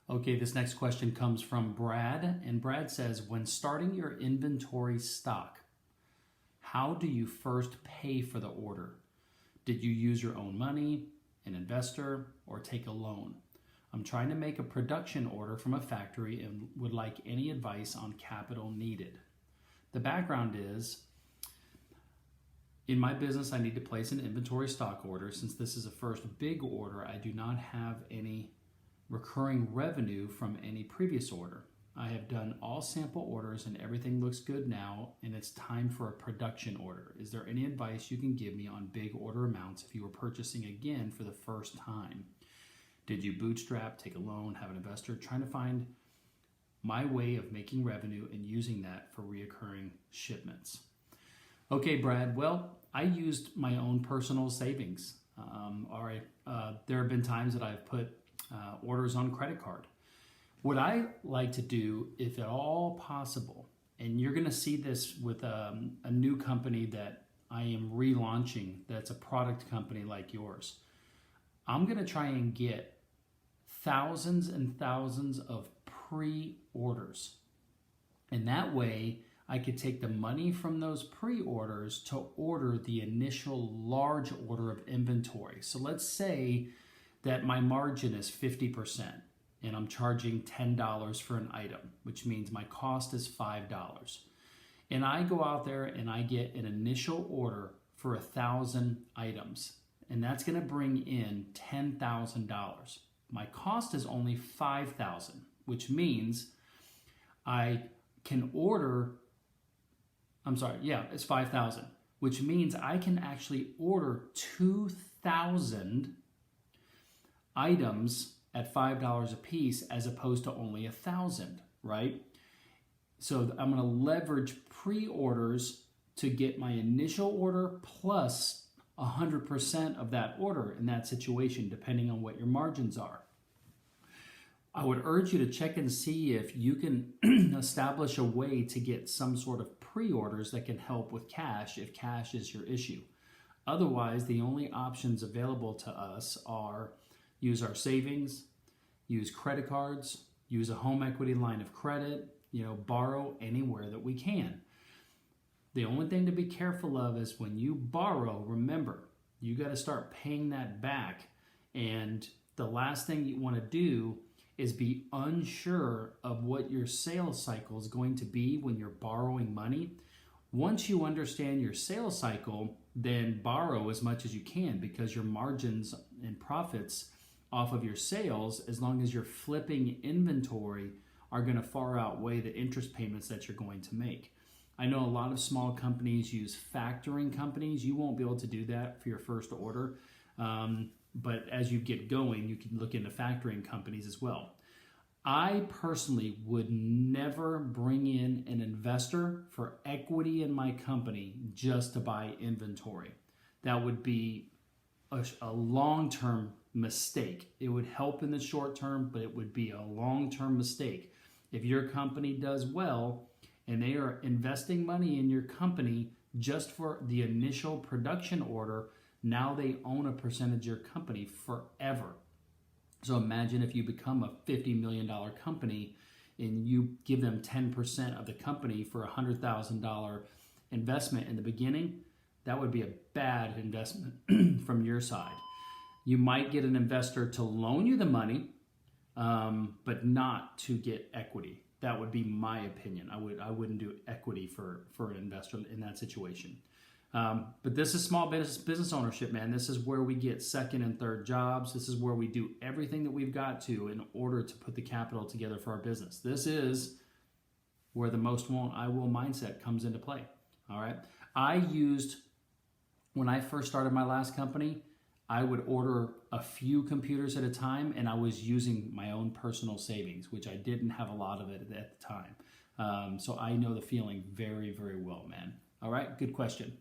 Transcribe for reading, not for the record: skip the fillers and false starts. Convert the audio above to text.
Okay, this next question comes from Brad, and Brad says, when starting your inventory stock, how do you first pay for the order? Did you use your own money, an investor, or take a loan? I'm trying to make a production order from a factory and would like any advice on capital needed. The background is, in my business, I need to place an inventory stock order. Since this is a first big order, I do not have any recurring revenue from any previous order. I have done all sample orders and everything looks good now, and it's time for a production order. Is there any advice you can give me on big order amounts if you were purchasing again for the first time? Did you bootstrap, take a loan, have an investor? Trying to find my way of making revenue and using that for reoccurring shipments. Okay, Brad, well, I used my own personal savings. There have been times that I've put orders on credit card. What I like to do, if at all possible, and you're going to see this with a new company that I am relaunching that's a product company like yours, I'm going to try and get thousands and thousands of pre-orders. And that way, I could take the money from those pre-orders to order the initial large order of inventory. So let's say that my margin is 50% and I'm charging $10 for an item, which means my cost is $5. And I go out there and I get an initial order for 1,000 items, and that's going to bring in $10,000. My cost is only $5,000, which means I can order, it's $5,000, which means I can actually order 2,000 items at $5 a piece as opposed to only 1,000, right? So I'm going to leverage pre-orders to get my initial order plus 100% of that order in that situation, depending on what your margins are. I would urge you to check and see if you can establish a way to get some sort of pre-orders that can help with cash if cash is your issue. Otherwise, the only options available to us are use our savings, use credit cards, use a home equity line of credit, borrow anywhere that we can. The only thing to be careful of is when you borrow, remember, you got to start paying that back. And the last thing you want to do is be unsure of what your sales cycle is going to be when you're borrowing money. Once you understand your sales cycle, then borrow as much as you can, because your margins and profits off of your sales, as long as you're flipping inventory, are going to far outweigh the interest payments that you're going to make. I know a lot of small companies use factoring companies. You won't be able to do that for your first order. But as you get going, you can look into factoring companies as well. I personally would never bring in an investor for equity in my company just to buy inventory. That would be a long-term mistake. It would help in the short term, but it would be a long-term mistake. If your company does well and they are investing money in your company just for the initial production order, now they own a percentage of your company forever. So imagine if you become a $50 million company and you give them 10% of the company for a $100,000 investment in the beginning. That would be a bad investment from your side. You might get an investor to loan you the money, but not to get equity. That would be my opinion. I wouldn't do equity for an investor in that situation. But this is small business ownership, man. This is where we get second and third jobs. This is where we do everything that we've got to in order to put the capital together for our business. This is where the most won't, I will mindset comes into play. All right. When I first started my last company, I would order a few computers at a time, and I was using my own personal savings, which I didn't have a lot of it at the time. So I know the feeling very, very well, man. All right. Good question.